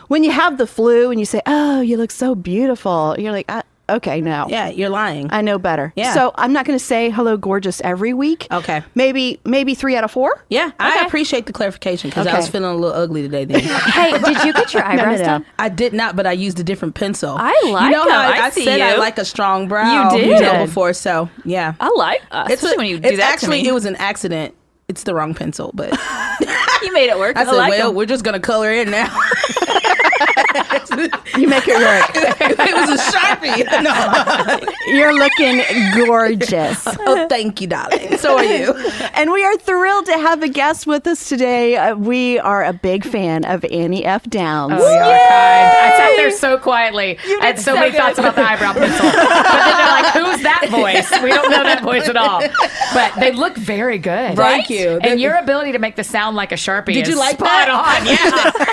when you have the flu and you say, "Oh, you look so beautiful," you're like, okay, no. Yeah, you're lying. I know better. Yeah. So I'm not going to say hello, gorgeous every week. Okay. Maybe 3 out of 4. Yeah, I appreciate the clarification because I was feeling a little ugly today. Then. Hey, did you get your eyebrows done? I did not, but I used a different pencil. I like You know how them. I see said I you. like a strong brow. You did. Before, so yeah. I like especially when you do that actually, to me. it was an accident. It's the wrong pencil, but You made it work. I said, like well, them. we're just gonna color in now. You make it work. It was a Sharpie. No. You're looking gorgeous. Oh, thank you, darling. So are you. And we are thrilled to have a guest with us today. We are a big fan of Annie F. Downs. Oh, you are kind. I sat there so quietly. I had so many thoughts about the eyebrow pencil. But then they're like, who's that voice? We don't know that voice at all. But they look very good. Thank you. And your ability to make this sound like a Sharpie Did is you like spot that? on. Yeah.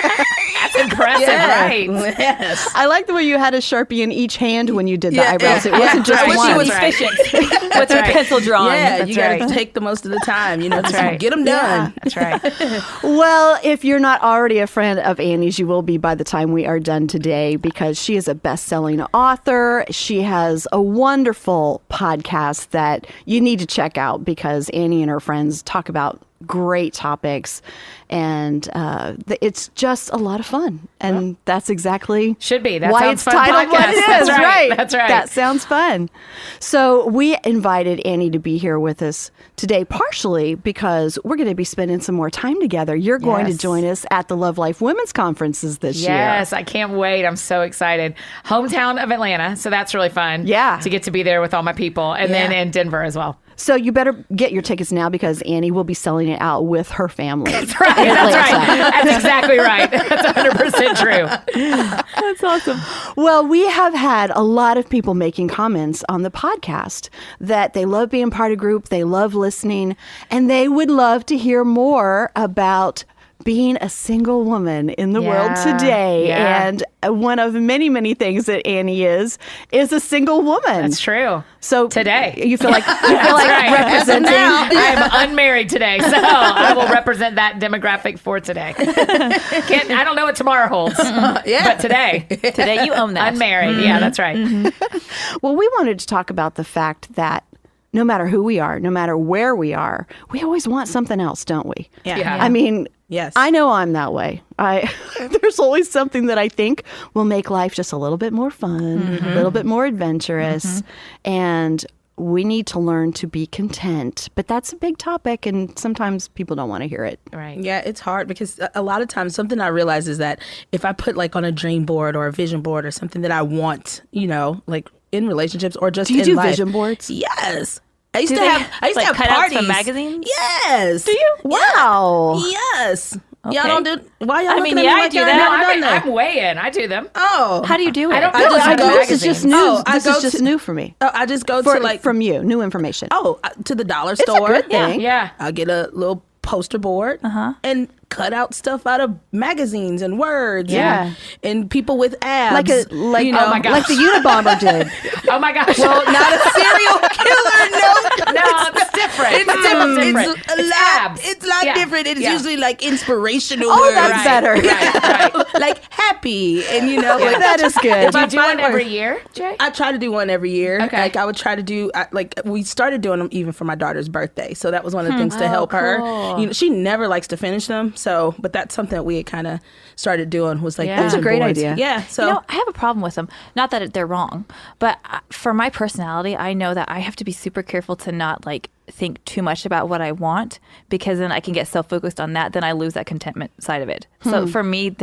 That's impressive, right? Yes. I like the way you had a Sharpie in each hand when you did the Yeah, eyebrows. It yeah. wasn't just I wish one. you was That's right. efficient with your pencil drawing. Yeah, That's you got to right. take the most of the time. You know, That's just right. get them done. That's right. Well, if you're not already a friend of Annie's, you will be by the time we are done today because she is a best-selling author. She has a wonderful podcast that you need to check out because Annie and her friends talk about great topics, and it's just a lot of fun. And that's exactly Should be. That why sounds it's fun titled what podcast. it is. That's right. That's right. That sounds fun. So we invited Annie to be here with us today, partially because we're going to be spending some more time together. You're going to Yes. join us at the Love Life Women's Conferences this year. Yes, I can't wait. I'm so excited. Hometown of Atlanta, so that's really fun. Yeah. To get to be there with all my people. And then in Denver as well. So you better get your tickets now because Annie will be selling it out with her family. That's right. That's exactly right. That's 100% true. That's awesome. Well, we have had a lot of people making comments on the podcast that they love being part of group, they love listening, and they would love to hear more about being a single woman in the world today. Yeah. And one of many, many things that Annie is a single woman. That's true. So today. you feel like right. representing. I am unmarried today, so I will represent that demographic for today. I don't know what tomorrow holds, but today Today you own that. unmarried. Yeah, that's right. Well, we wanted to talk about the fact that no matter who we are, no matter where we are, we always want something else, don't we? Yeah. I mean, Yes. I know I'm that way. There's always something that I think will make life just a little bit more fun, a little bit more adventurous, and we need to learn to be content. But that's a big topic, and sometimes people don't want to hear it. Right. Yeah, it's hard because a lot of times something I realize is that if I put like on a dream board or a vision board or something that I want, you know, like in relationships or just Do you in do life. vision boards? Yes. I used Do to they have like have cutouts parties. from magazines? Yes. Do you? Wow. Yes. Okay. Y'all don't do. Why y'all I looking mean, at me yeah, I like do y'all that. never No, done that? I'm way in. I do them. Oh. How do you do it? I don't I know just about go- This is just magazines. new. Oh, I this go is just to- new for me. I just go to like from you, new information. to the dollar It's a store. good thing. Yeah. I'll get a little poster board and cut out stuff out of magazines and words. Yeah. And people with abs. Like you know, oh my God. like the Unabomber did. Oh my gosh. Well, not a serial killer. No, it's different. It's different. Different. It's a It's lot. abs. It's a lot Yeah. different. It's Yeah. usually like inspirational Oh, words. that's better. Right. Like happy, and you know, Yeah. like That is good. Do you do one find every words. year, Jay? I try to do one every year. Okay. Like I would try to do, like we started doing them even for my daughter's birthday. So that was one of the things to help her. cool. You know, she never likes to finish them. So, but that's something that we had kind of started doing was like Yeah. That's a vision great boards. idea. Yeah. So You know, I have a problem with them. Not that they're wrong, but for my personality, I know that I have to be super careful to not like think too much about what I want because then I can get self-focused on that. Then I lose that contentment side of it. So for me,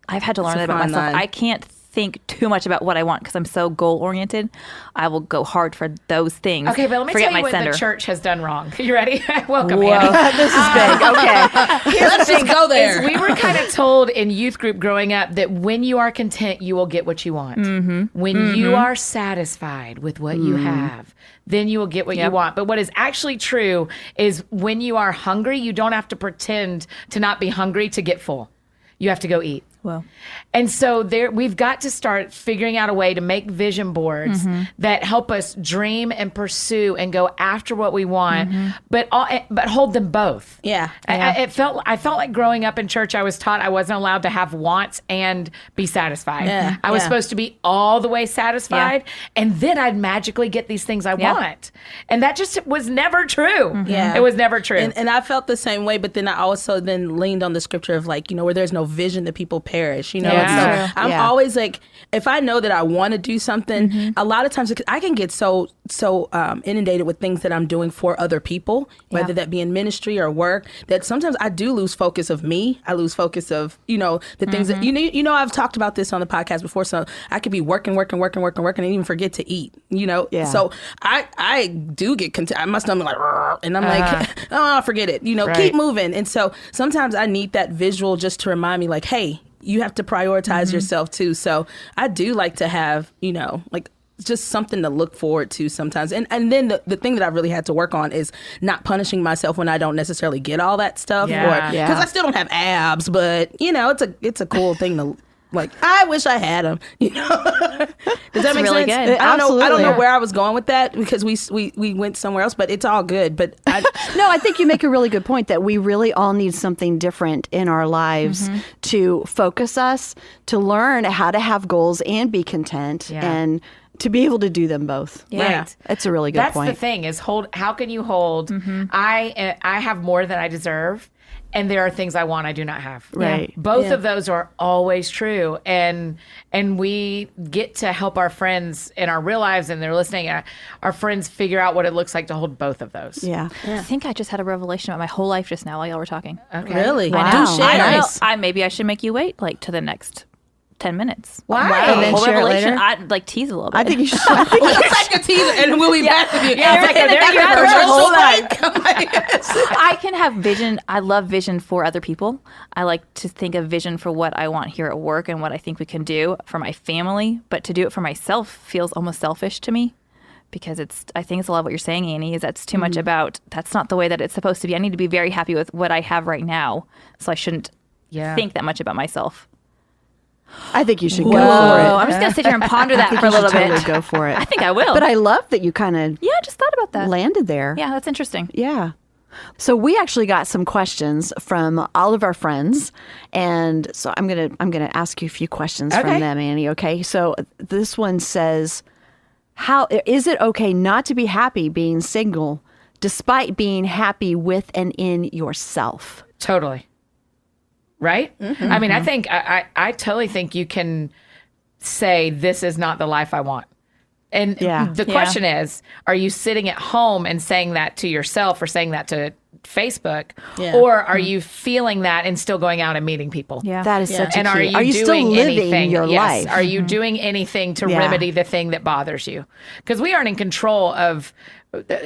I've had to learn It's a that about fine myself. line. I can't think too much about what I want because I'm so goal-oriented. I will go hard for those things. Okay, but let me forget tell you my what center. the church has done wrong. You ready? Welcome, Annie. This is big. Okay. let's just go there. Is we were kind of told in youth group growing up that when you are content, you will get what you want. When you are satisfied with what you have, then you will get what you want. But what is actually true is when you are hungry, you don't have to pretend to not be hungry to get full. You have to go eat. Well, And so we've got to start figuring out a way to make vision boards that help us dream and pursue and go after what we want, but hold them both. Yeah. I felt like growing up in church, I was taught I wasn't allowed to have wants and be satisfied. Yeah. I was Yeah. supposed to be all the way satisfied, and then I'd magically get these things I want. And that just was never true. Yeah. It was never true. And I felt the same way, but then I also then leaned on the scripture of like, where there's no vision, that people perish, Yeah. And so I'm Yeah. always like, if I know that I want to do something, a lot of times I can get so inundated with things that I'm doing for other people, whether that be in ministry or work, that sometimes I do lose focus of me. I lose focus of, the things that, I've talked about this on the podcast before. So I could be working and even forget to eat, Yeah. So I do get content. My stomach like, "Rrr," and I'm like, oh, forget it, keep moving. And so sometimes I need that visual just to remind me like, hey, you have to prioritize yourself too. So I do like to have, like just something to look forward to sometimes. And then the thing that I really had to work on is not punishing myself when I don't necessarily get all that stuff. Yeah. Because I still don't have abs, but it's a cool thing to like, I wish I had them, Does that make really sense? good. I don't know Absolutely. where I was going with that because we went somewhere else, but it's all good. But No, I think you make a really good point that we really all need something different in our lives to focus us, to learn how to have goals and be content, and to be able to do them both. Yeah. Right. That's a really good That's point. the thing is how can you hold, I have more than I deserve, and there are things I want I do not have. Right. Both of those are always true. And we get to help our friends in our real lives, and they're listening, our friends figure out what it looks like to hold both of those. Yeah. I think I just had a revelation about my whole life just now while y'all were talking. Okay. really, Wow. do share. I don't know. Nice. Maybe I should make you wait like to the next 10 minutes. Why? And then Whole share it revelation. later? I like tease a little bit. I think you should. Let's take a teaser and we'll be back with you. Yeah, it's like, there you go. Commercial break. I can have vision. I love vision for other people. I like to think of vision for what I want here at work and what I think we can do for my family. But to do it for myself feels almost selfish to me because I think it's a lot of what you're saying, Annie, is that's too much about, that's not the way that it's supposed to be. I need to be very happy with what I have right now. So I shouldn't think that much about myself. I think you should go Whoa, for it. I'm just going to sit here and ponder that I think for a you should little totally bit. go for it. I think I will. But I love that you kind of I just thought about that. landed there. Yeah, that's interesting. Yeah. So we actually got some questions from all of our friends, and so I'm gonna ask you a few questions from them, Annie. Okay. So this one says, "How is it okay not to be happy being single, despite being happy with and in yourself?" Totally. Right? I mean, I think I totally think you can say this is not the life I want. And the question is, are you sitting at home and saying that to yourself or saying that to Facebook? Yeah. Or are you feeling that and still going out and meeting people? Yeah. That is such a And key. are you still doing living anything? your Yes. life? Are you doing anything to Yeah. remedy the thing that bothers you? Because we aren't in control of.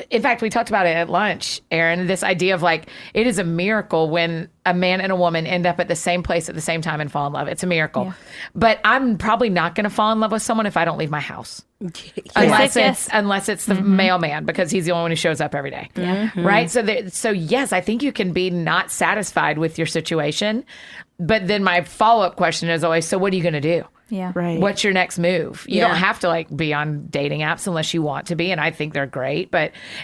In fact, we talked about it at lunch, Aaron. This idea of like it is a miracle when a man and a woman end up at the same place at the same time and fall in love. It's a miracle. Yeah. But I'm probably not going to fall in love with someone if I don't leave my house. Unless it's the mailman, because he's the only one who shows up every day. Right? So yes, I think you can be not satisfied with your situation. But then my follow-up question is always, so what are you going to do? Yeah. Right. What's your next move? You don't have to like be on dating apps unless you want to be. And I think they're great,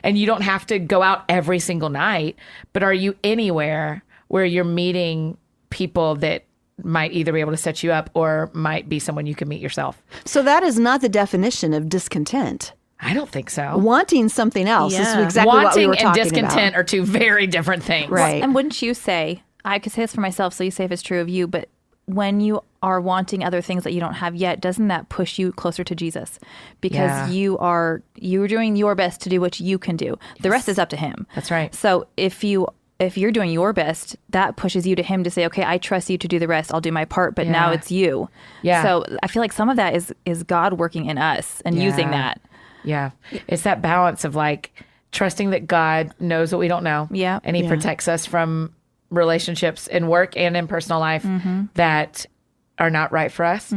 and you don't have to go out every single night, but are you anywhere where you're meeting people that might either be able to set you up or might be someone you can meet yourself? So that is not the definition of discontent. I don't think so. Wanting something else is Yeah. exactly what we Wanting were and talking discontent about. are two very different things. Right. And wouldn't you say, I could say this for myself, so you say if it's true of you, but when you are wanting other things that you don't have yet, doesn't that push you closer to Jesus? Because you're doing your best to do what you can do. The rest is up to him. That's right. So if you're doing your best, that pushes you to him to say, okay, I trust you to do the rest. I'll do my part, but now it's you. Yeah. So I feel like some of that is God working in us and using that. Yeah. It's that balance of like trusting that God knows what we don't know. Yeah. And he protects us from relationships in work and in personal life that are not right for us,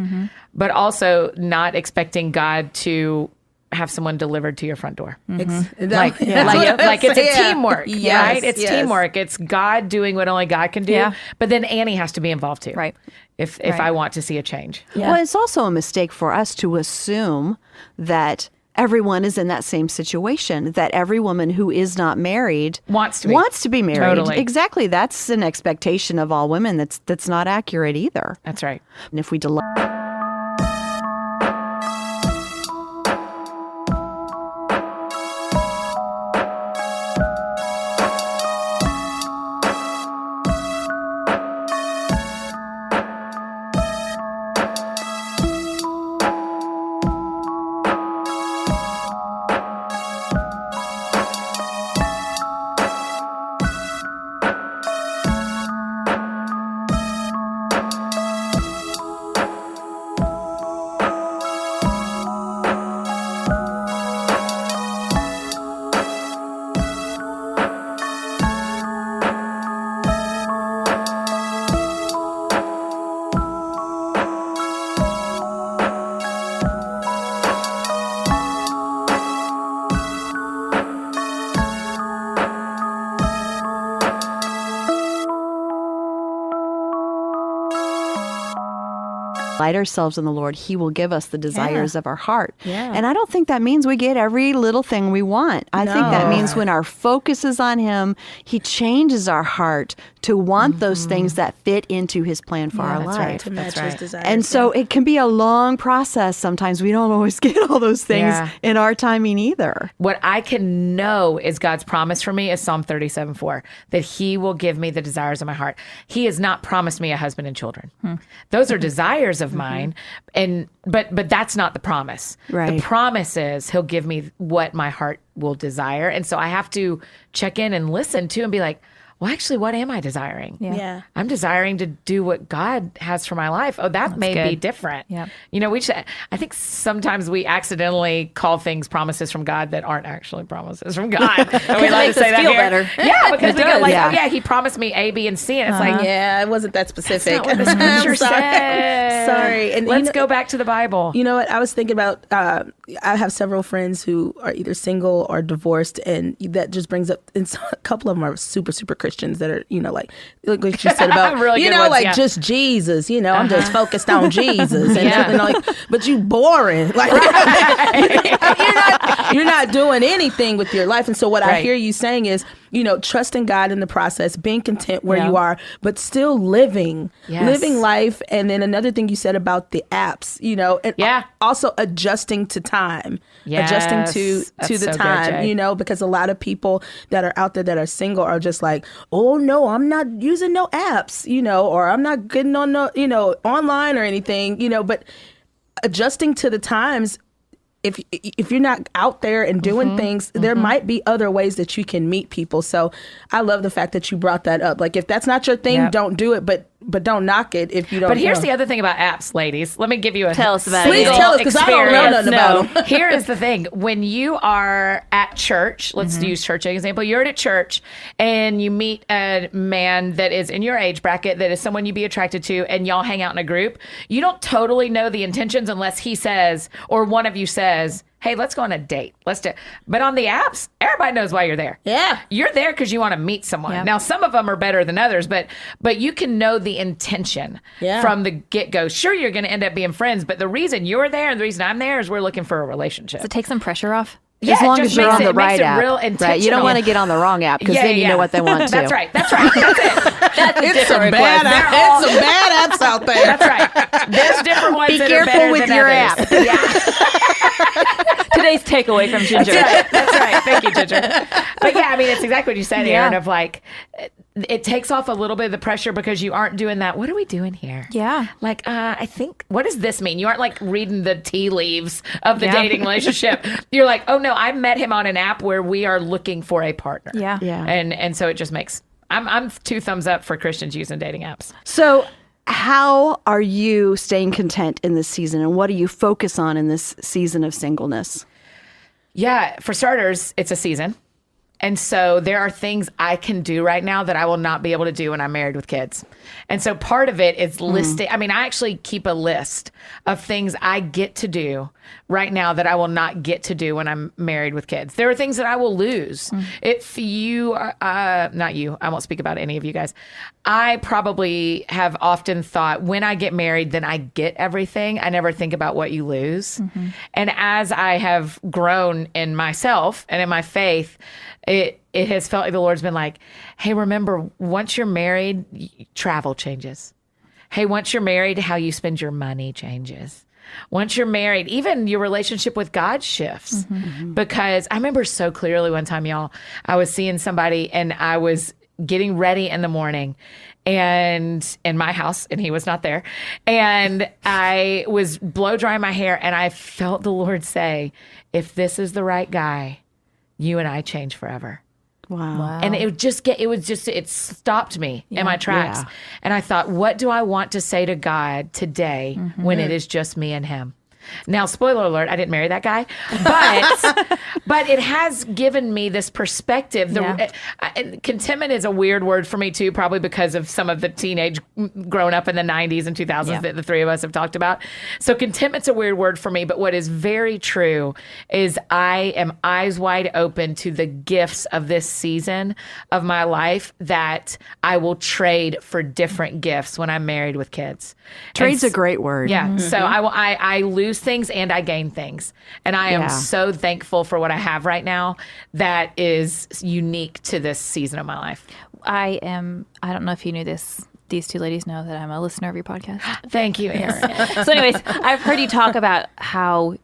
but also not expecting God to have someone delivered to your front door. Like It's a teamwork, Yes, right? It's teamwork. It's God doing what only God can do. Yeah. But then Annie has to be involved too. Right. If I want to see a change. Well, it's also a mistake for us to assume that everyone is in that same situation, that every woman who is not married Wants to be married. Totally. Exactly. That's an expectation of all women that's not accurate either. That's right. And if we delay delight ourselves in the Lord, He will give us the desires of our heart. Yeah. And I don't think that means we get every little thing we want. I think that means when our focus is on Him, He changes our heart to want those things that fit into His plan for our life. to match his desires. And so it can be a long process. Sometimes we don't always get all those things in our timing either. What I can know is God's promise for me is Psalm 37:4, that He will give me the desires of my heart. He has not promised me a husband and children. Those are desires of mine, but that's not the promise. Right. The promise is He'll give me what my heart will desire. And so I have to check in and listen to and be like, well, actually, what am I desiring? Yeah. I'm desiring to do what God has for my life. Oh, that may be good. different. Yeah. You know, I think sometimes we accidentally call things promises from God that aren't actually promises from God. And we it like makes to say us that feel here. better. Yeah, because we go does. like, Yeah. oh yeah, He promised me A, B, and C. And it's like, Yeah, it wasn't that specific. that's not what the scripture Sorry. says. Sorry. And Let's go back to the Bible. You know what? I was thinking about, I have several friends who are either single or divorced, and that just brings up, and so a couple of them are super, super Christians that are, like what you said about, Really good ones, yeah. just Jesus, I'm just focused on Jesus. And, Yeah. and like, but you boring. Like, you're not doing anything with your life. And so what I Right. hear you saying is, trusting God in the process, being content where Yeah. you are, but still living Yes. life. And then another thing you said about the apps, and Yeah. also adjusting to time, Yes. adjusting to That's the so good, time, Jay. because a lot of people that are out there that are single are just like, oh no, I'm not using no apps, or I'm not getting on no, online or anything, but adjusting to the times. If you're not out there and doing things, there might be other ways that you can meet people. So I love the fact that you brought that up. Like, if that's not your thing, Yep. don't do it, but don't knock it if you don't. But here's the other thing about apps, ladies. Let me give you a Tell us about it. Please Single tell us, because I don't know experience. nothing about them. Here is the thing. When you are at church, let's use church as an example. You're at church and you meet a man that is in your age bracket, that is someone you'd be attracted to, and y'all hang out in a group. You don't totally know the intentions unless he says, or one of you says, hey, let's go on a date. Let's do. But on the apps, everybody knows why you're there. Yeah. You're there because you want to meet someone. Yeah. Now, some of them are better than others, but you can know the intention from the get-go. Sure, you're going to end up being friends, but the reason you're there and the reason I'm there is we're looking for a relationship. To take some pressure off. Yeah, as long it as just you're makes on it- the it makes right it app. real Right. You intentional. don't want to get on the wrong app because then you know what they want to. That's right. That's it. It's some bad apps out there. That's right. There's different ones Be that careful are better with than your others. app. Yeah. Today's takeaway from Ginger. That's right. Thank you, Ginger. But yeah, I mean, it's exactly what you said, Aaron, Yeah. of like, it takes off a little bit of the pressure because you aren't doing that. What are we doing here? Yeah. Like, I think, what does this mean? You aren't like reading the tea leaves of the Yeah. dating relationship. You're like, oh no, I met him on an app where we are looking for a partner. Yeah. Yeah. And so it just makes, I'm 2 thumbs up for Christians using dating apps. So, how are you staying content in this season, and what do you focus on in this season of singleness? Yeah, for starters, it's a season. And so there are things I can do right now that I will not be able to do when I'm married with kids. And so part of it is listing. I mean, I actually keep a list of things I get to do right now that I will not get to do when I'm married with kids. There are things that I will lose. If you, not you, I won't speak about any of you guys. I probably have often thought when I get married, then I get everything. I never think about what you lose. And as I have grown in myself and in my faith, it has felt like the Lord's been like, hey, remember, once you're married, travel changes. Hey, once you're married, how you spend your money changes. Once you're married, even your relationship with God shifts. Because I remember so clearly one time, y'all, I was seeing somebody and I was getting ready in the morning and in my house, and he was not there. And I was blow drying my hair, and I felt the Lord say, if this is the right guy, you and I change forever. Wow. And it stopped me in my tracks. Yeah. And I thought, what do I want to say to God today when it is just me and him? Now, spoiler alert, I didn't marry that guy, but it has given me this perspective. Contentment is a weird word for me too, probably because of some of the teenage growing up in the 90s and 2000s that the three of us have talked about. So contentment's a weird word for me, but what is very true is I am eyes wide open to the gifts of this season of my life that I will trade for different gifts when I'm married with kids. Trade's a great word. Yeah. So I lose things and I gain things. And I am so thankful for what I have right now that is unique to this season of my life. I don't know if you knew this. These two ladies know that I'm a listener of your podcast. Thank you, Erin. So anyways, I've heard you talk about how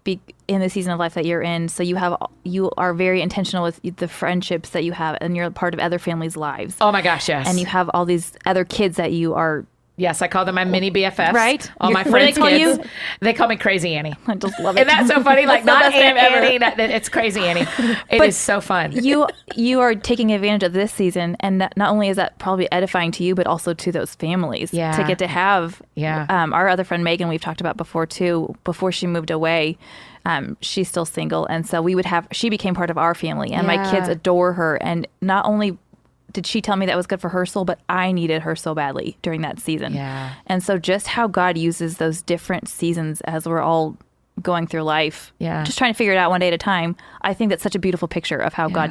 in the season of life that you're in, so you are very intentional with the friendships that you have, and you're a part of other families' lives. Oh my gosh, yes. And you have all these other kids that you are. Yes, I call them my mini BFFs. Right? All my What do friends' they call kids. you? They call me Crazy Annie. I just love it. And that's so funny. Like, not That's the best name Annie. It's Crazy Annie. It is so fun. You are taking advantage of this season, and not only is that probably edifying to you, but also to those families. Yeah. To get to have. Yeah. Our other friend Megan, we've talked about before too. Before she moved away, she's still single, and so she became part of our family, and my kids adore her. And not only did she tell me that was good for her soul, but I needed her so badly during that season. Yeah. And so just how God uses those different seasons as we're all going through life, just trying to figure it out one day at a time. I think that's such a beautiful picture of how God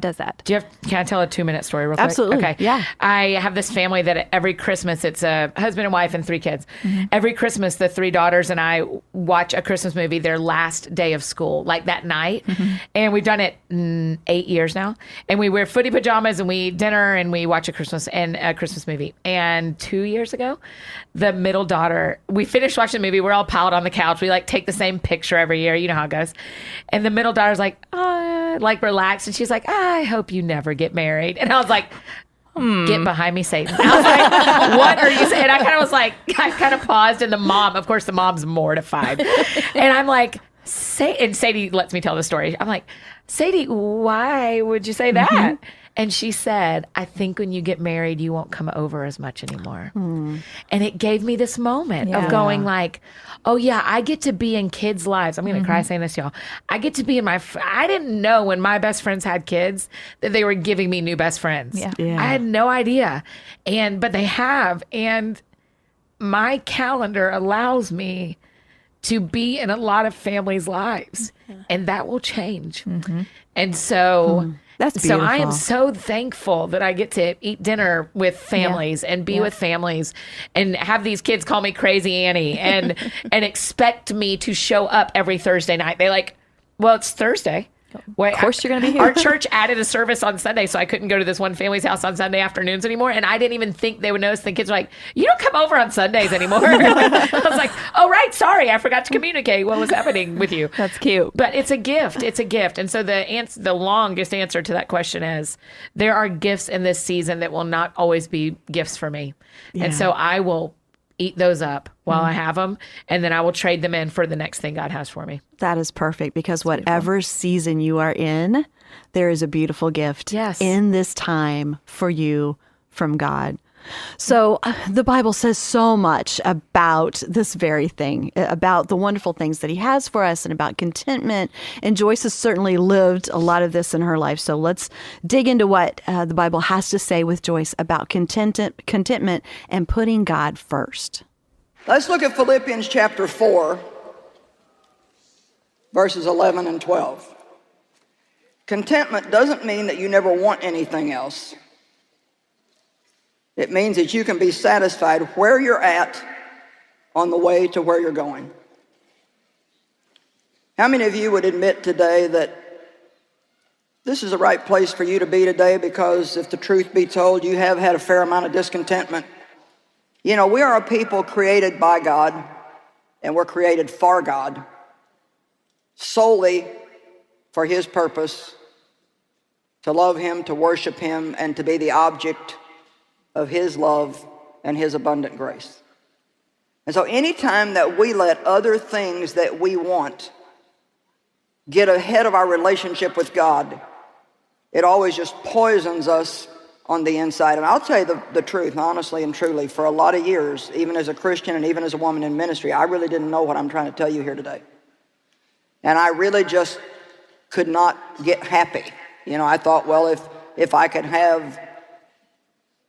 does that. Can I tell a 2-minute story real quick? Absolutely. Okay. Yeah. I have this family that every Christmas, it's a husband and wife and 3 kids. Every Christmas, the 3 daughters and I watch a Christmas movie their last day of school, like that night. And we've done it 8 years now. And we wear footy pajamas and we eat dinner and we watch a Christmas movie. And 2 years ago, the middle daughter, we finished watching the movie. We're all piled on the couch. We take the same picture every year. You know how it goes. And the middle daughter's relaxed. And she's like, I hope you never get married. And I was like, get behind me, Satan. I was like, what are you saying? I kind of paused, and the mom's mortified. And I'm like, and Sadie lets me tell the story. I'm like, Sadie, why would you say that? And she said, I think when you get married, you won't come over as much anymore. And it gave me this moment of going like, oh yeah, I get to be in kids' lives. I'm going to cry saying this, y'all. I get to be in I didn't know when my best friends had kids that they were giving me new best friends. Yeah. Yeah. I had no idea. But they have. And my calendar allows me to be in a lot of families' lives. And that will change. And so... That's beautiful. So I am so thankful that I get to eat dinner with families and be with families and have these kids call me Crazy Annie and expect me to show up every Thursday night. They well, it's Thursday. Of course you're going to be here. Our church added a service on Sunday, so I couldn't go to this one family's house on Sunday afternoons anymore. And I didn't even think they would notice. The kids were like, you don't come over on Sundays anymore. I was like, oh, right. Sorry. I forgot to communicate what was happening with you. That's cute. But it's a gift. It's a gift. And so the longest answer to that question is there are gifts in this season that will not always be gifts for me. Yeah. And so I will eat those up while I have them, and then I will trade them in for the next thing God has for me. That is perfect, because whatever season you are in, there is a beautiful gift Yes. in this time for you from God. So the Bible says so much about this very thing, about the wonderful things that he has for us and about contentment. And Joyce has certainly lived a lot of this in her life. So let's dig into what the Bible has to say with Joyce about contentment and putting God first. Let's look at Philippians chapter 4, verses 11 and 12. Contentment doesn't mean that you never want anything else. It means that you can be satisfied where you're at on the way to where you're going. How many of you would admit today that this is the right place for you to be today, because if the truth be told, you have had a fair amount of discontentment? You know, we are a people created by God, and we're created for God, solely for his purpose, to love him, to worship him, and to be the object of his love and his abundant grace. And so anytime that we let other things that we want get ahead of our relationship with God, it always just poisons us on the inside. And I'll tell you the truth, honestly and truly, for a lot of years, even as a Christian and even as a woman in ministry, I really didn't know what I'm trying to tell you here today. And I really just could not get happy. You know, I thought, well, if I could have,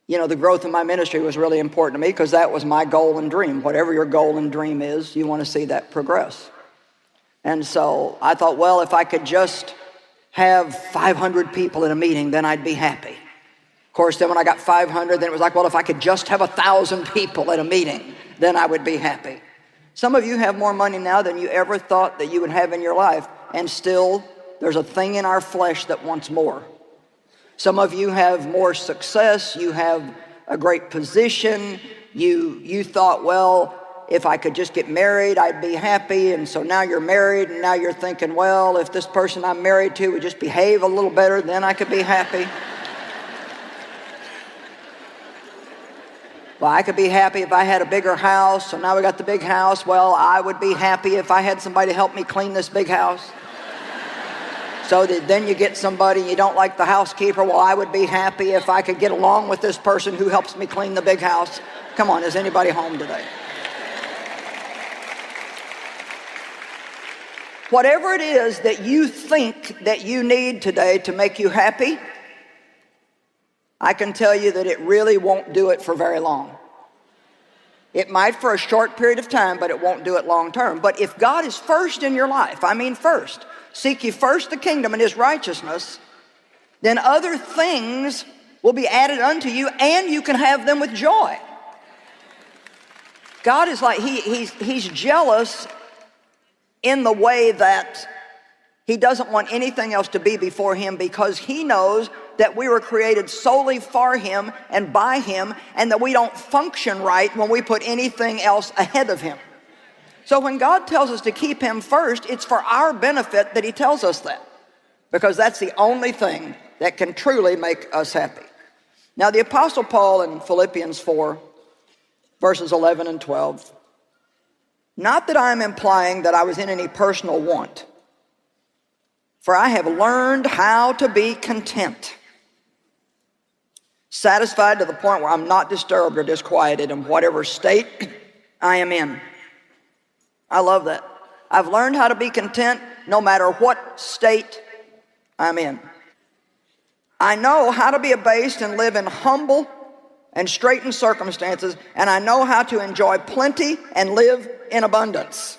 you know, the growth of my ministry was really important to me, because that was my goal and dream. Whatever your goal and dream is, you want to see that progress. And so I thought, well, if I could just have 500 people in a meeting, then I'd be happy. Of course, then when I got 500, then it was like, well, if I could just have 1,000 people at a meeting, then I would be happy. Some of you have more money now than you ever thought that you would have in your life, and still there's a thing in our flesh that wants more. Some of you have more success, you have a great position, you thought, well, if I could just get married, I'd be happy, and so now you're married, and now you're thinking, well, if this person I'm married to would just behave a little better, then I could be happy. Well, I could be happy if I had a bigger house, so now we got the big house. Well, I would be happy if I had somebody to help me clean this big house. So then you get somebody, you don't like the housekeeper. Well, I would be happy if I could get along with this person who helps me clean the big house. Come on, is anybody home today? Whatever it is that you think that you need today to make you happy, I can tell you that it really won't do it for very long. It might for a short period of time, but it won't do it long term. But if God is first in your life, I mean first, seek ye first the kingdom and his righteousness, then other things will be added unto you, and you can have them with joy. God is like, he's jealous in the way that he doesn't want anything else to be before him, because he knows that we were created solely for him and by him, and that we don't function right when we put anything else ahead of him. So when God tells us to keep him first, it's for our benefit that he tells us that, because that's the only thing that can truly make us happy. Now, the Apostle Paul in Philippians 4, verses 11 and 12, not that I am implying that I was in any personal want, for I have learned how to be content, satisfied to the point where I'm not disturbed or disquieted in whatever state I am in. I love that. I've learned how to be content no matter what state I'm in. I know how to be abased and live in humble and straitened circumstances, and I know how to enjoy plenty and live in abundance.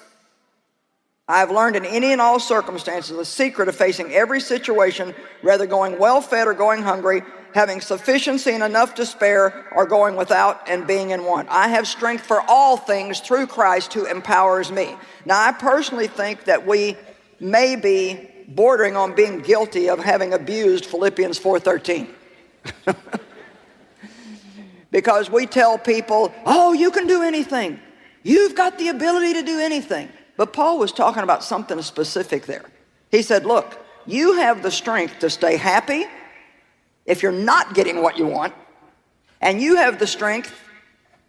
I have learned in any and all circumstances the secret of facing every situation, whether going well-fed or going hungry, having sufficiency and enough to spare, or going without and being in want. I have strength for all things through Christ who empowers me. Now, I personally think that we may be bordering on being guilty of having abused Philippians 4:13. Because we tell people, oh, you can do anything. You've got the ability to do anything. But Paul was talking about something specific there. He said, look, you have the strength to stay happy if you're not getting what you want, and you have the strength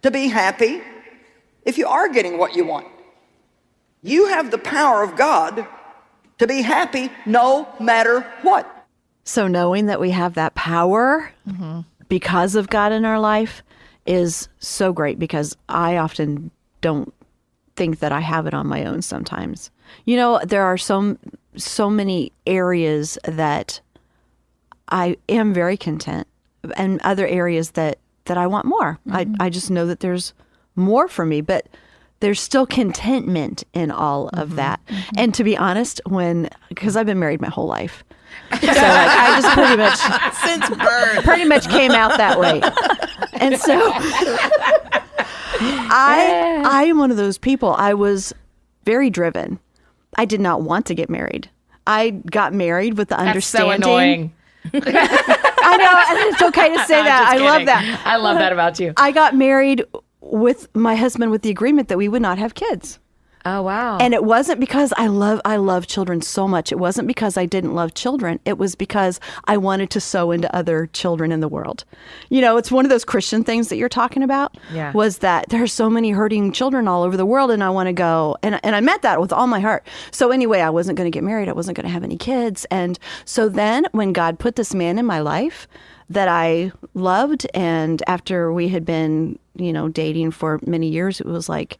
to be happy if you are getting what you want. You have the power of God to be happy no matter what. So knowing that we have that power because of God in our life is so great because I often don't think that I have it on my own sometimes. You know, there are so many areas that I am very content, and other areas that I want more. I just know that there's more for me, but there's still contentment in all of that. And to be honest, because I've been married my whole life, so like, I just pretty much Since birth. pretty much came out that way. And so I am one of those people. I was very driven. I did not want to get married. I got married with the That's understanding. so annoying. I know, and it's okay to say that. Just I love kidding. that. I love that about you. I got married with my husband with the agreement that we would not have kids. Oh, wow. And it wasn't because I love children so much. It wasn't because I didn't love children. It was because I wanted to sow into other children in the world. You know, it's one of those Christian things that you're talking about. Yeah. Was that there's so many hurting children all over the world, and I want to go. And I meant that with all my heart. So anyway, I wasn't going to get married. I wasn't going to have any kids. And so then when God put this man in my life that I loved, and after we had been, dating for many years, it was like,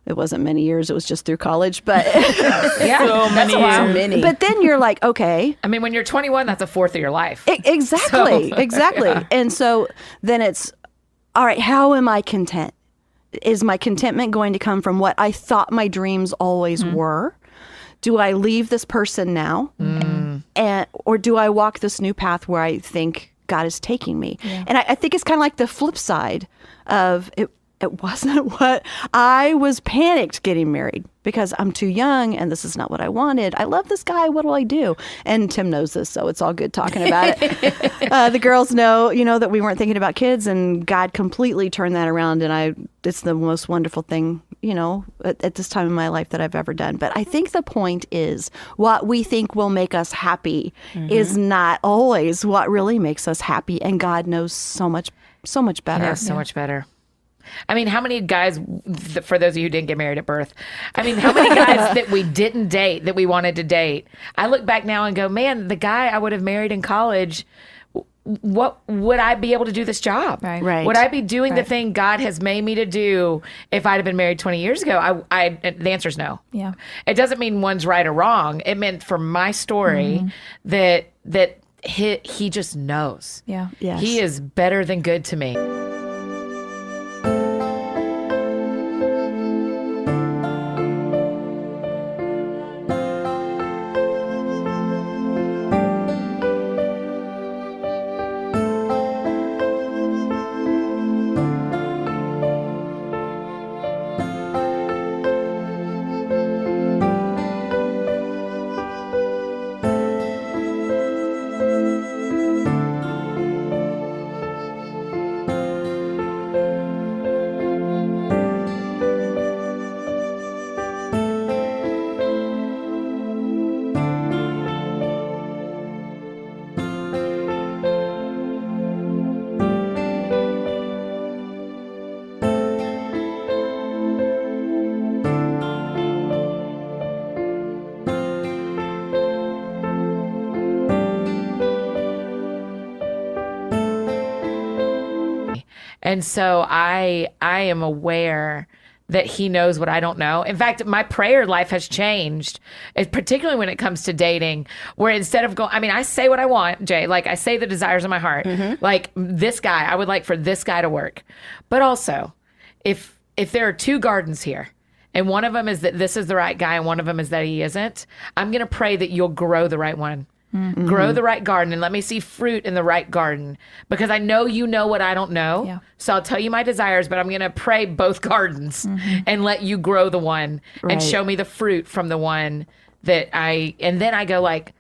it wasn't many years. It was just through college, but yeah, So many years. But then you're like, okay, I mean, when you're 21, that's a fourth of your life. exactly, So, exactly. yeah. And so then it's, all right, how am I content? Is my contentment going to come from what I thought my dreams always were? Do I leave this person now? Or do I walk this new path where I think God is taking me? Yeah. And I think it's kind of like the flip side of it. It wasn't what I was panicked getting married because I'm too young and this is not what I wanted. I love this guy. What do I do? And Tim knows this, so it's all good talking about it. The girls know, that we weren't thinking about kids, and God completely turned that around. And it's the most wonderful thing, at this time in my life that I've ever done. But I think the point is what we think will make us happy is not always what really makes us happy. And God knows so much better. Yeah, so much better. I mean, how many guys, for those of you who didn't get married at birth, how many guys that we didn't date that we wanted to date? I look back now and go, man, the guy I would have married in college, what would I be able to do this job? Right. Would I be doing the thing God has made me to do if I'd have been married 20 years ago? The answer is no. Yeah. It doesn't mean one's right or wrong. It meant for my story that he just knows. Yeah. Yes. He is better than good to me. And so I am aware that he knows what I don't know. In fact, my prayer life has changed, particularly when it comes to dating, where instead of going, I say what I want, Jay, like I say the desires of my heart, like this guy, I would like for this guy to work. But also, if there are two gardens here, and one of them is that this is the right guy and one of them is that he isn't, I'm going to pray that you'll grow the right one. Grow the right garden and let me see fruit in the right garden, because I know you know what I don't know. Yeah. So I'll tell you my desires, but I'm going to pray both gardens and let you grow the one and show me the fruit from the one and then I go like,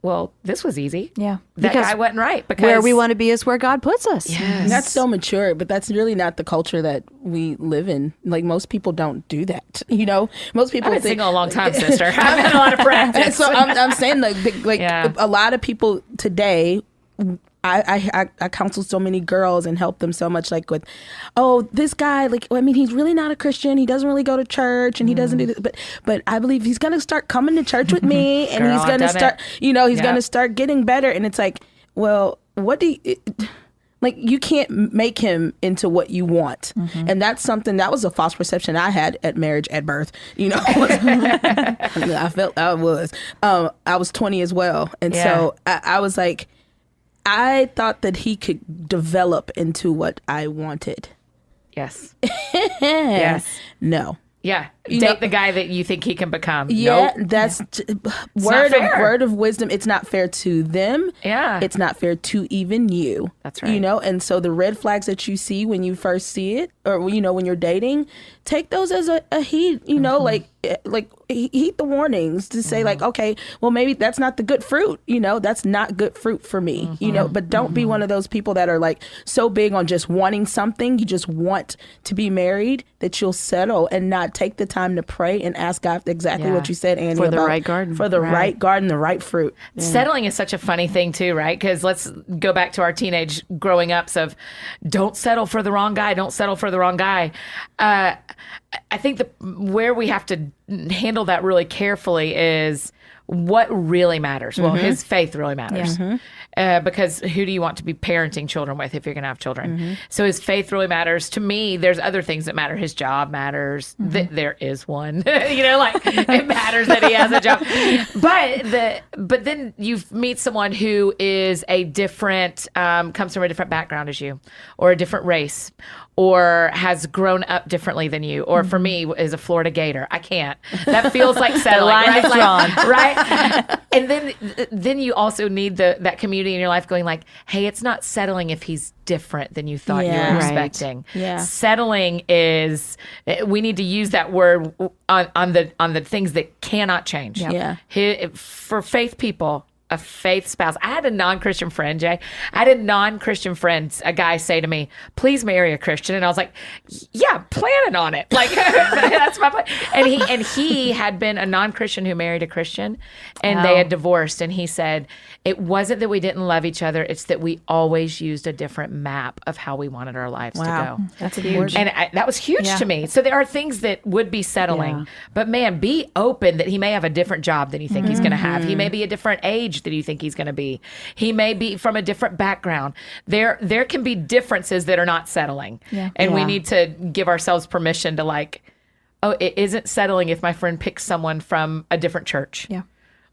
well, this was easy. Yeah. That Because guy wasn't right. Because where we want to be is where God puts us. Yes. That's so mature, but that's really not the culture that we live in. Like most people don't do that. Most people I've been think, single a long time, sister. I've had a lot of practice. And so I'm saying like Yeah. a lot of people today. I counsel so many girls and help them so much, like with, this guy, he's really not a Christian. He doesn't really go to church and he doesn't do this, but I believe he's going to start coming to church with me and Girl, he's going to I've done start, he's going to start getting better. And it's like, well, Like, you can't make him into what you want. And that's something, that was a false perception I had at marriage, at birth. You know, I felt I was 20 as well. And so I was like, I thought that he could develop into what I wanted. Yes. Yes. No. Yeah. You Date know- the guy that you think he can become. Yeah, Nope. that's not fair. word of wisdom. It's not fair to them. Yeah. It's not fair to even you. That's right. You know, and so the red flags that you see when you first see it, or, you know, when you're dating, take those as a heed, you know, like heed the warnings to say like, okay, well, maybe that's not the good fruit. You know, that's not good fruit for me, you know, but don't be one of those people that are like so big on just wanting something. You just want to be married that you'll settle and not take the time to pray and ask God exactly what you said, Annie, For the about- right garden. for the right garden, the right fruit. Settling is such a funny thing too, right? Because let's go back to our teenage growing ups of don't settle for the wrong guy, don't settle for the wrong guy. I think where we have to handle that really carefully is what really matters. Well, his faith really matters. Because who do you want to be parenting children with if you're going to have children? So his faith really matters. To me, there's other things that matter. His job matters. There is one. You know, like it matters that he has a job. But then you meet someone who is a different, comes from a different background as you, or a different race, or has grown up differently than you, or for me is a Florida Gator. I can't. That feels like settling. line right? is drawn. Right? And then you also need that community in your life going like, hey, it's not settling if he's different than you thought you Yeah. were Right. expecting. Yeah. Settling is, we need to use that word on the things that cannot change. Yeah. For faith people, a faith spouse. I had a non-Christian friend, Jay. I had a non-Christian friend, a guy say to me, please marry a Christian. And I was like, yeah, planning on it. Like, that's my plan. And he had been a non-Christian who married a Christian, and they had divorced. And he said, it wasn't that we didn't love each other. It's that we always used a different map of how we wanted our lives to go. That's huge. And that was huge to me. So there are things that would be settling, but man, be open that he may have a different job than you think he's going to have. He may be a different age than you think he's going to be. He may be from a different background. There can be differences that are not settling. And we need to give ourselves permission to like, oh, it isn't settling if my friend picks someone from a different church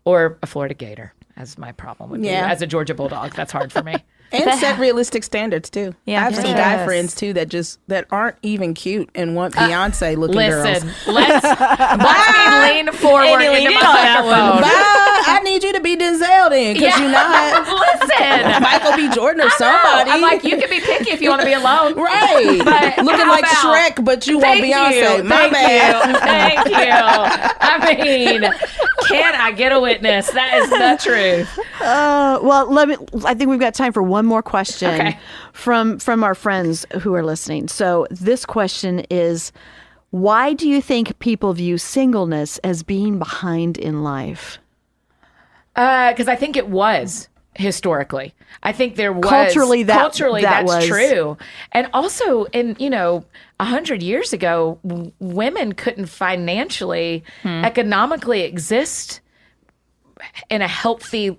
or a Florida Gator, as my problem would be. As a Georgia Bulldog, that's hard for me. And set realistic standards too. Yeah, I have for some sure. guy friends too that aren't even cute and want Beyonce looking girls. Listen, let's watch me lean forward Annie, into lean in my on that one. microphone. I need you to be Denzel then, because you're not Listen, Michael B. Jordan or I know. somebody. I'm like, you can be picky if you want to be alone. right, But looking how like about- Shrek, but you want Thank Beyonce. you. My Thank bad. you. Thank you. I mean, can I get a witness? That is the truth. Well, I think we've got time for one more question Okay. from our friends who are listening. So this question is, why do you think people view singleness as being behind in life? Because I think it was historically. I think there was Culturally, that that's was true. And also, in 100 years ago, women couldn't financially, economically exist in a healthy,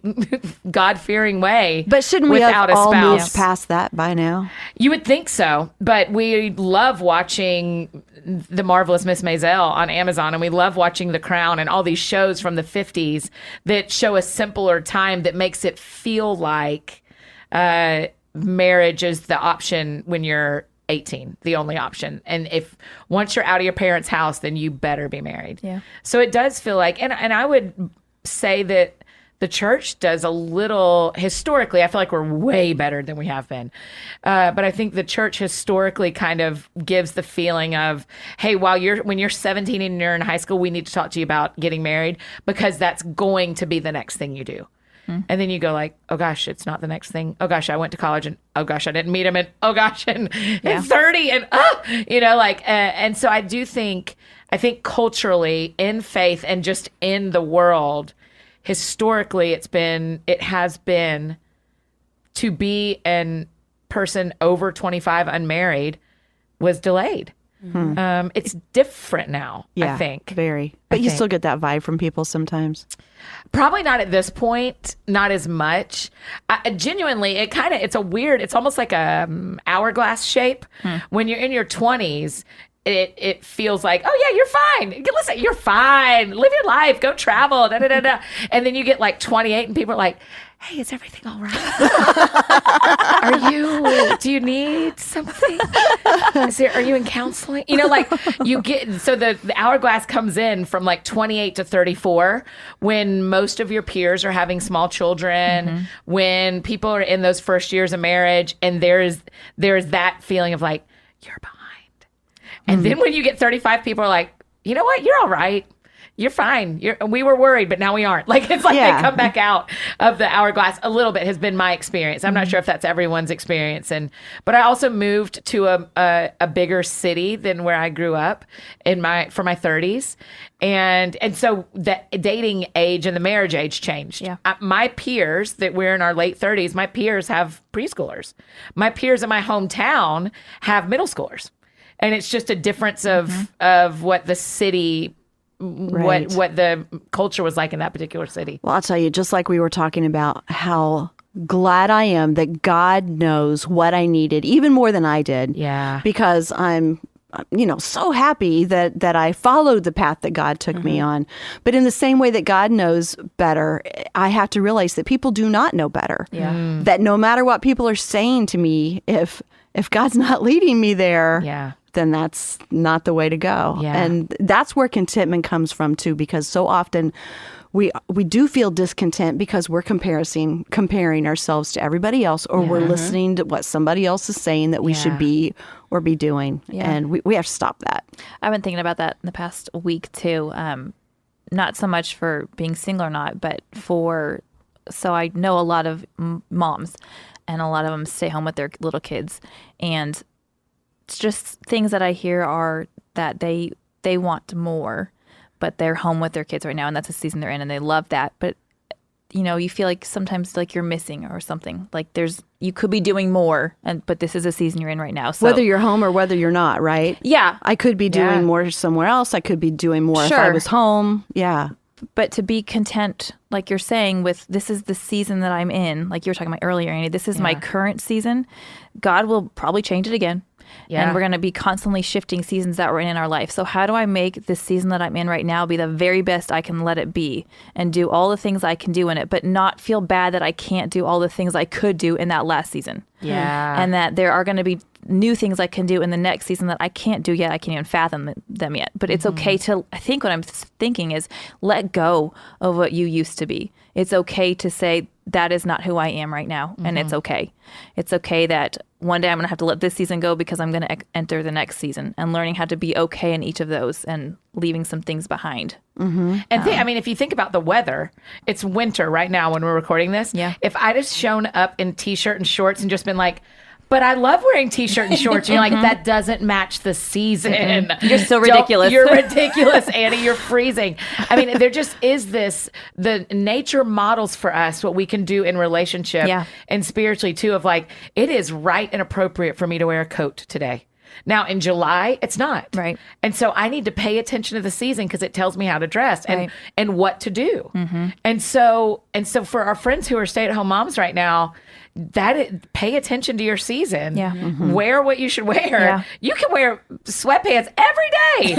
God-fearing way. But shouldn't we without have a all spouse? moved past that by now? You would think so, but we love watching The Marvelous Miss Maisel on Amazon, and we love watching The Crown and all these shows from the 50s that show a simpler time that makes it feel like marriage is the option when you're 18, the only option. And if once you're out of your parents' house, then you better be married. Yeah. So it does feel like, and I would say that the church does a little historically. I feel like we're way better than we have been, but I think the church historically kind of gives the feeling of, hey, when you're 17 and you're in high school, we need to talk to you about getting married because that's going to be the next thing you do. And then you go like, oh gosh, it's not the next thing. Oh gosh, I went to college, and oh gosh, I didn't meet him, and oh gosh, and 30, and and so I think culturally, in faith, and just in the world, historically, it has been to be a person over 25 unmarried was delayed. It's different now, Yeah, I think. very. But you think. still get that vibe from people sometimes. Probably not at this point, not as much. Genuinely, it's it's almost like a hourglass shape. When you're in your 20s, it feels like, oh yeah, you're fine. Listen, you're fine. Live your life. Go travel. Da, da, da, da. And then you get like 28 and people are like, hey, is everything all right? Do you need something? Are you in counseling? Like you get, so the hourglass comes in from like 28 to 34 when most of your peers are having small children, when people are in those first years of marriage, and there's that feeling of like, you're behind. And then when you get 35, people are like, you know what? You're all right. You're fine. We were worried, but now we aren't. Like, it's like they come back out of the hourglass a little bit, has been my experience. I'm not sure if that's everyone's experience. But I also moved to a bigger city than where I grew up for my 30s. And so the dating age and the marriage age changed. Yeah. My peers that we're in our late 30s, my peers have preschoolers. My peers in my hometown have middle schoolers. And it's just a difference of what the city, Right. what the culture was like in that particular city. Well, I'll tell you, just like we were talking about how glad I am that God knows what I needed, even more than I did. Yeah. Because I'm, so happy that I followed the path that God took me on. But in the same way that God knows better, I have to realize that people do not know better. Yeah. That no matter what people are saying to me, if God's not leading me there, then that's not the way to go. Yeah. And that's where contentment comes from too, because so often we do feel discontent because we're comparing ourselves to everybody else, or we're listening to what somebody else is saying that we should be or be doing. Yeah. And we have to stop that. I've been thinking about that in the past week too. Not so much for being single or not, but so I know a lot of moms, and a lot of them stay home with their little kids, and it's just things that I hear are that they want more, but they're home with their kids right now, and that's the season they're in, and they love that. But you feel like sometimes like you're missing or something. Like you could be doing more, but this is a season you're in right now. So Whether you're home or whether you're not, right? yeah, I could be doing more somewhere else. I could be doing more if I Sure. was home. Yeah. but to be content, like you're saying, with this is the season that I'm in, like you were talking about earlier, Annie, this is my current season. God will probably change it again. Yeah. And we're going to be constantly shifting seasons that we're in our life. So how do I make this season that I'm in right now be the very best I can let it be, and do all the things I can do in it, but not feel bad that I can't do all the things I could do in that last season. Yeah. And that there are going to be new things I can do in the next season that I can't do yet. I can't even fathom them yet. But it's okay to, I think what I'm thinking is, let go of what you used to be. It's okay to say, that is not who I am right now. And it's okay. It's okay that one day I'm going to have to let this season go because I'm going to enter the next season, and learning how to be okay in each of those and leaving some things behind. And if you think about the weather, it's winter right now when we're recording this. Yeah. If I'd have shown up in t-shirt and shorts and just been like, but I love wearing t-shirt and shorts. You're like, that doesn't match the season. You're so ridiculous. You're ridiculous, Annie. You're freezing. I mean, there just is the nature models for us what we can do in relationship and spiritually too, of like, it is right and appropriate for me to wear a coat today. Now in July, it's not. Right. And so I need to pay attention to the season because it tells me how to dress and what to do. And so for our friends who are stay-at-home moms right now, pay attention to your season. Yeah. Wear what you should wear. Yeah. You can wear sweatpants every day.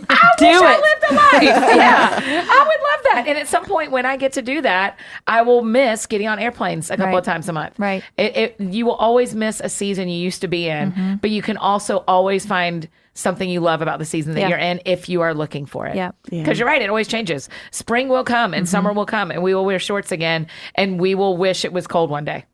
I lived a life. Yeah. I would love that. And at some point when I get to do that, I will miss getting on airplanes a couple of times a month. Right. You will always miss a season you used to be in, but you can also always find something you love about the season that you're in if you are looking for it. Yeah. Because you're right, it always changes. Spring will come and summer will come, and we will wear shorts again, and we will wish it was cold one day.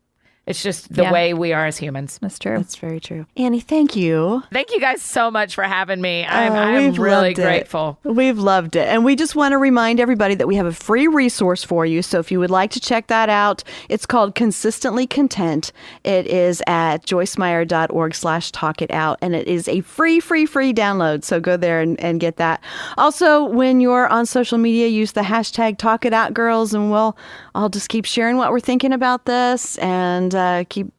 It's just the way we are as humans. That's true. That's very true. Annie, thank you. Thank you guys so much for having me. I'm We've really loved it. grateful. We've loved it. And we just want to remind everybody that we have a free resource for you. So if you would like to check that out, it's called Consistently Content. It is at joycemeyer.org/talkitout. And it is a free download. So go there and get that. Also, when you're on social media, use the hashtag #TalkItOutGirls, and I'll just keep sharing what we're thinking about this, and keep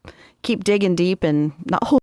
digging deep and not hold